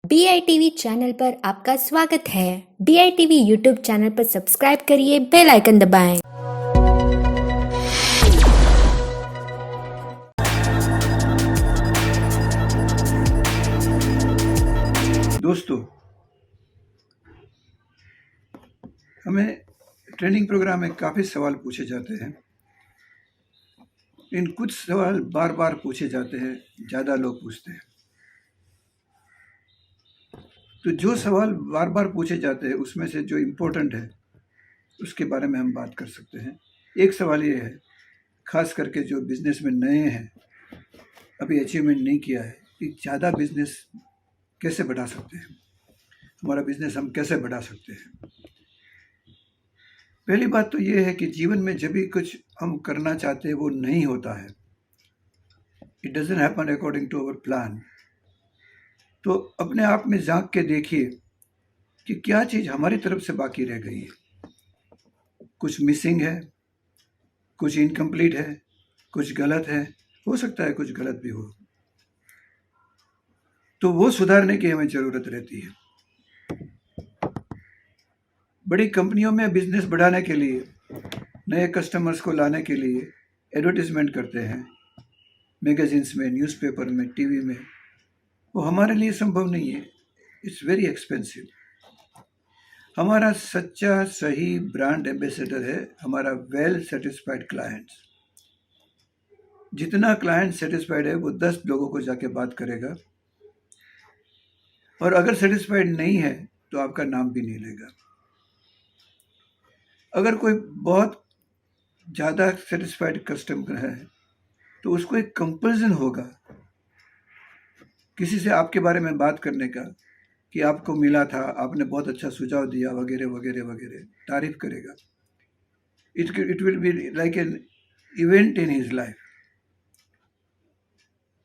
BITV channel पर आपका स्वागत है। BITV यूट्यूब चैनल पर सब्सक्राइब करिए, बेल आइकन दबाएं। दोस्तों, हमें ट्रेनिंग प्रोग्राम में काफ़ी सवाल पूछे जाते हैं। इन कुछ सवाल बार बार पूछे जाते हैं, ज़्यादा लोग पूछते हैं। तो जो सवाल बार बार पूछे जाते हैं उसमें से जो इम्पोर्टेंट है उसके बारे में हम बात कर सकते हैं। एक सवाल ये है, खास करके जो बिजनेस में नए हैं, अभी अचीवमेंट नहीं किया है, कि ज़्यादा बिजनेस कैसे बढ़ा सकते हैं, हमारा बिजनेस हम कैसे बढ़ा सकते हैं। पहली बात तो ये है कि जीवन में जब भी कुछ हम करना चाहते हैं वो नहीं होता है, it doesn't happen according to our plan. तो अपने आप में झांक के देखिए कि क्या चीज़ हमारी तरफ से बाकी रह गई है। कुछ मिसिंग है, कुछ इनकम्प्लीट है, कुछ गलत है, हो सकता है कुछ गलत भी हो, तो वो सुधारने की हमें ज़रूरत रहती है। बड़ी कंपनियों में बिजनेस बढ़ाने के लिए, नए कस्टमर्स को लाने के लिए एडवर्टीजमेंट करते हैं, मैगजीन्स में, न्यूज़पेपर में, टीवी में। वो हमारे लिए संभव नहीं है, इट्स वेरी एक्सपेंसिव। हमारा सच्चा सही ब्रांड एम्बेसडर है हमारा वेल सेटिस्फाइड क्लाइंट्स। जितना क्लाइंट सेटिस्फाइड है वो 10 लोगों को जाके बात करेगा, और अगर सेटिस्फाइड नहीं है तो आपका नाम भी नहीं लेगा। अगर कोई बहुत ज़्यादा सेटिस्फाइड कस्टमर है तो उसको एक कंपल्सन होगा किसी से आपके बारे में बात करने का, कि आपको मिला था, आपने बहुत अच्छा सुझाव दिया, वगैरह वगैरह वगैरह, तारीफ करेगा। It will be like an event in his life.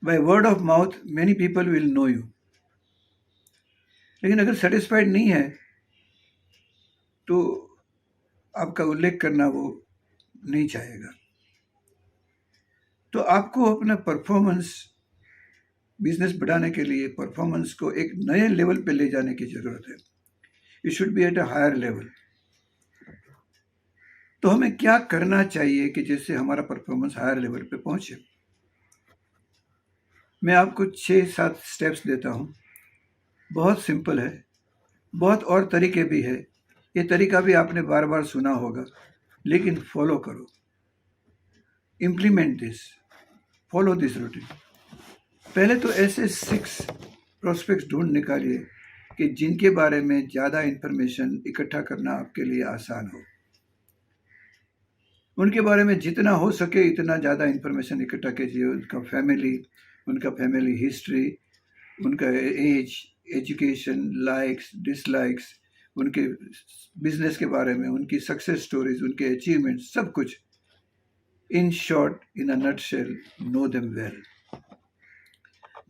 By word of mouth many people will know you. लेकिन अगर सेटिस्फाइड नहीं है तो आपका उल्लेख करना वो नहीं चाहेगा। तो आपको अपना परफॉर्मेंस, बिजनेस बढ़ाने के लिए परफॉर्मेंस को एक नए लेवल पे ले जाने की ज़रूरत है। It should be at a higher level. तो हमें क्या करना चाहिए कि जिससे हमारा परफॉर्मेंस हायर लेवल पे पहुंचे। मैं आपको 6-7 स्टेप्स देता हूं। बहुत सिंपल है, बहुत और तरीके भी है। ये तरीका भी आपने बार बार सुना होगा, लेकिन फॉलो करो, implement this, follow this routine. पहले तो ऐसे 6 प्रोस्पेक्ट्स ढूंढ निकालिए कि जिनके बारे में ज़्यादा इंफॉर्मेशन इकट्ठा करना आपके लिए आसान हो। उनके बारे में जितना हो सके इतना ज़्यादा इंफॉर्मेशन इकट्ठा कीजिए। उनका फैमिली हिस्ट्री, उनका एज, एजुकेशन, लाइक्स, डिसलाइक्स, उनके बिजनेस के बारे में, उनकी सक्सेस स्टोरीज, उनके अचीवमेंट्स, सब कुछ। In short, in a nutshell, know them well.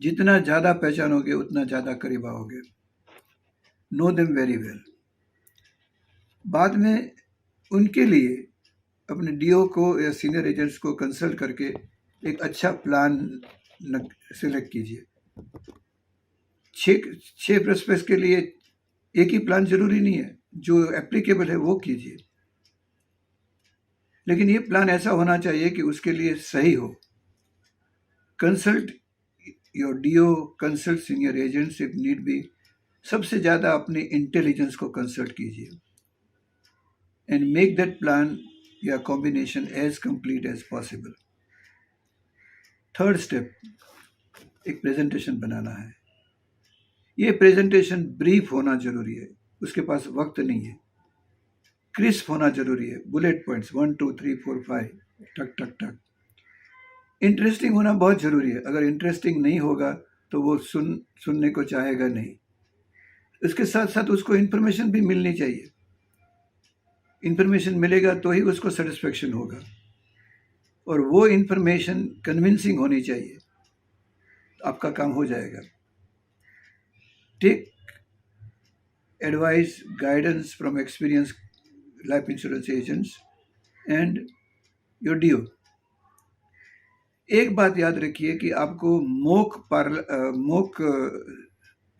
जितना ज़्यादा पहचानोगे उतना ज़्यादा करीब आओगे। Know them very well. बाद में उनके लिए अपने डीओ को या सीनियर एजेंट्स को कंसल्ट करके एक अच्छा प्लान सिलेक्ट कीजिए। 6 प्रोस्पेक्ट्स के लिए एक ही प्लान जरूरी नहीं है, जो एप्लीकेबल है वो कीजिए। लेकिन ये प्लान ऐसा होना चाहिए कि उसके लिए सही हो। Consult your DO, consult senior agents if need be. सबसे ज़्यादा अपनी इंटेलिजेंस को कंसल्ट कीजिए एंड मेक दैट प्लान या combination as complete as possible. Third step, एक प्रेजेंटेशन बनाना है। ये प्रेजेंटेशन ब्रीफ होना जरूरी है, उसके पास वक्त नहीं है। क्रिस्प होना जरूरी है, बुलेट पॉइंट्स 1 2 3 4 5, टक टक टक। इंटरेस्टिंग होना बहुत जरूरी है। अगर इंटरेस्टिंग नहीं होगा तो वो सुनने को चाहेगा नहीं। इसके साथ साथ उसको इन्फॉर्मेशन भी मिलनी चाहिए। इन्फॉर्मेशन मिलेगा तो ही उसको सेटिस्फेक्शन होगा, और वो इन्फॉर्मेशन कन्विंसिंग होनी चाहिए, आपका काम हो जाएगा। Take advice, guidance from experience life insurance agents and your DO. एक बात याद रखिए कि आपको मोक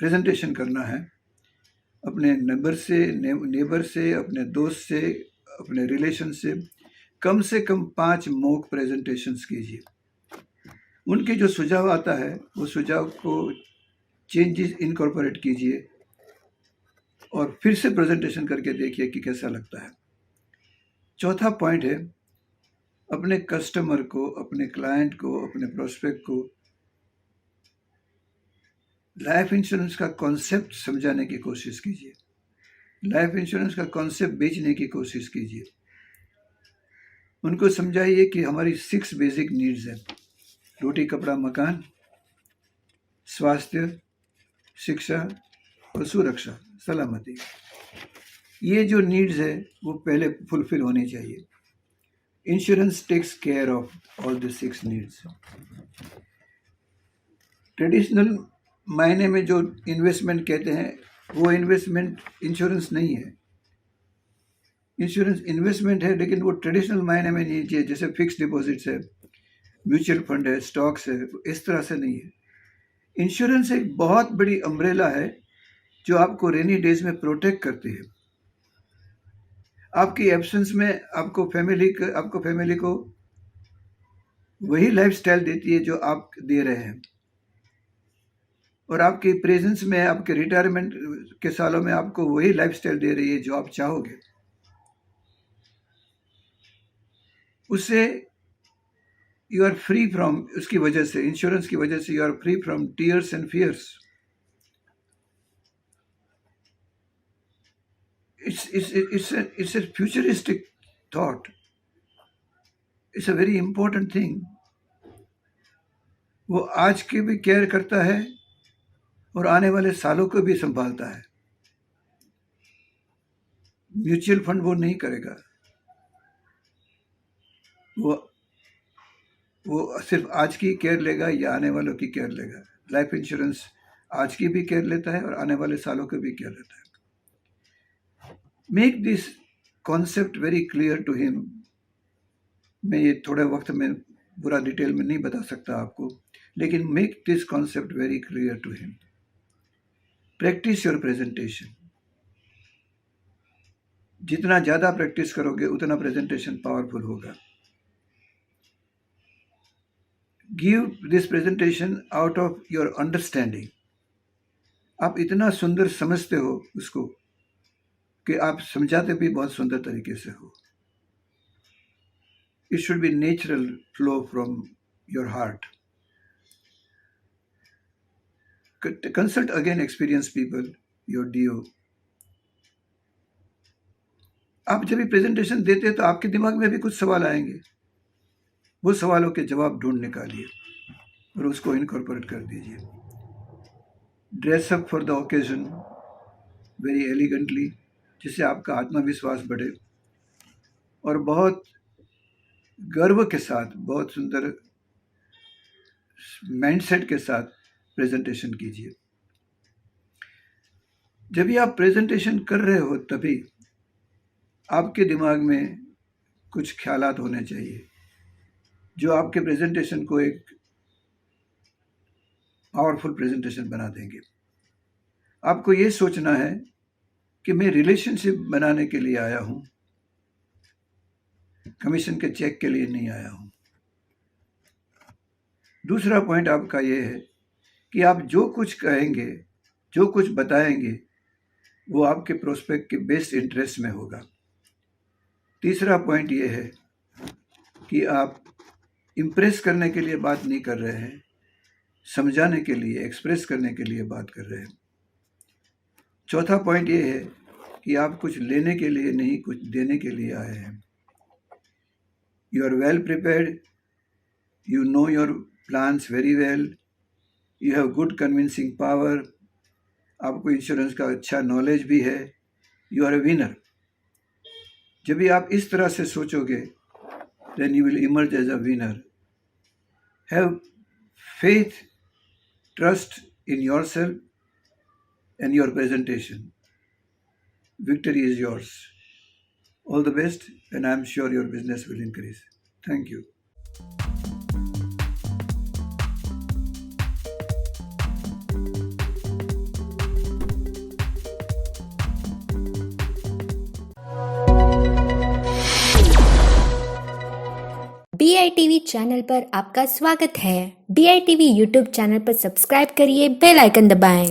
प्रेजेंटेशन करना है अपने नेबर से, अपने दोस्त से, अपने रिलेशन से कम 5 मॉक प्रेजेंटेशंस कीजिए। उनके जो सुझाव आता है वो सुझाव को चेंजेस इनकॉर्पोरेट कीजिए और फिर से प्रेजेंटेशन करके देखिए कि कैसा लगता है। चौथा पॉइंट है, अपने कस्टमर को, अपने क्लाइंट को, अपने प्रोस्पेक्ट को लाइफ इंश्योरेंस का कॉन्सेप्ट समझाने की कोशिश कीजिए। लाइफ इंश्योरेंस का कॉन्सेप्ट बेचने की कोशिश कीजिए। उनको समझाइए कि हमारी 6 बेसिक नीड्स हैं, रोटी कपड़ा मकान, स्वास्थ्य, शिक्षा और सुरक्षा, सलामती। ये जो नीड्स है वो पहले फुलफिल होनी चाहिए। Insurance takes care of all the 6 needs. Traditional मायने में जो इन्वेस्टमेंट कहते हैं वो इन्वेस्टमेंट इंश्योरेंस नहीं है। इंश्योरेंस इन्वेस्टमेंट है, लेकिन वो ट्रेडिशनल मायने में नहीं है, जैसे फिक्स डिपॉजिट्स है, म्यूचुअल फंड है, स्टॉक्स है, इस तरह से नहीं है। इंश्योरेंस एक बहुत बड़ी अम्ब्रेला है जो आपको रेनी डेज में प्रोटेक्ट करती है। आपकी एब्सेंस में आपको फैमिली को वही लाइफस्टाइल देती है जो आप दे रहे हैं, और आपकी प्रेजेंस में, आपके रिटायरमेंट के सालों में आपको वही लाइफस्टाइल दे रही है जो आप चाहोगे। उससे यू आर फ्री फ्रॉम, उसकी वजह से, इंश्योरेंस की वजह से you are free from tears and fears. It's a futuristic thought. It's a very important thing. वो आज के भी केयर करता है और आने वाले सालों को भी संभालता है। म्यूचुअल फंड वो नहीं करेगा, वो सिर्फ आज की केयर लेगा या आने वालों की केयर लेगा। लाइफ इंश्योरेंस आज की भी केयर लेता है और आने वाले सालों की भी केयर लेता है। Make this concept very clear to him. मैं ये थोड़े वक्त में पूरा डिटेल में नहीं बता सकता आपको, लेकिन make this concept very clear to him. Practise your presentation. जितना ज़्यादा प्रैक्टिस करोगे उतना प्रेजेंटेशन पावरफुल होगा। Give this presentation out of your understanding. आप इतना सुंदर समझते हो उसको कि आप समझाते भी बहुत सुंदर तरीके से हो। It should be natural flow from your heart. Consult again experienced people, your DO. आप जब भी प्रेजेंटेशन देते हैं तो आपके दिमाग में भी कुछ सवाल आएंगे। वो सवालों के जवाब ढूंढ निकालिए और उसको इनकॉर्पोरेट कर दीजिए। Dress up for the occasion very elegantly, जिससे आपका आत्मविश्वास बढ़े, और बहुत गर्व के साथ, बहुत सुंदर माइंडसेट के साथ प्रेजेंटेशन कीजिए। जब भी आप प्रेजेंटेशन कर रहे हो तभी आपके दिमाग में कुछ ख्यालात होने चाहिए जो आपके प्रेजेंटेशन को एक पावरफुल प्रेजेंटेशन बना देंगे। आपको ये सोचना है कि मैं रिलेशनशिप बनाने के लिए आया हूँ, कमीशन के चेक के लिए नहीं आया हूँ। दूसरा पॉइंट आपका ये है कि आप जो कुछ कहेंगे, जो कुछ बताएंगे, वो आपके प्रोस्पेक्ट के बेस्ट इंटरेस्ट में होगा। तीसरा पॉइंट ये है कि आप इम्प्रेस करने के लिए बात नहीं कर रहे हैं, समझाने के लिए, एक्सप्रेस करने के लिए बात कर रहे हैं। चौथा पॉइंट ये है कि आप कुछ लेने के लिए नहीं, कुछ देने के लिए आए हैं। You are well prepared, you know your plans very well, you have good convincing power, आपको इंश्योरेंस का अच्छा नॉलेज भी है, you are a winner. जब भी आप इस तरह से सोचोगे, then you will emerge as a winner. Have faith, trust in yourself and your presentation. Victory is yours. All the best, and I am sure your business will increase. Thank you. BITV channel पर आपका स्वागत है। BITV YouTube channel पर subscribe करिए, bell icon दबाएं।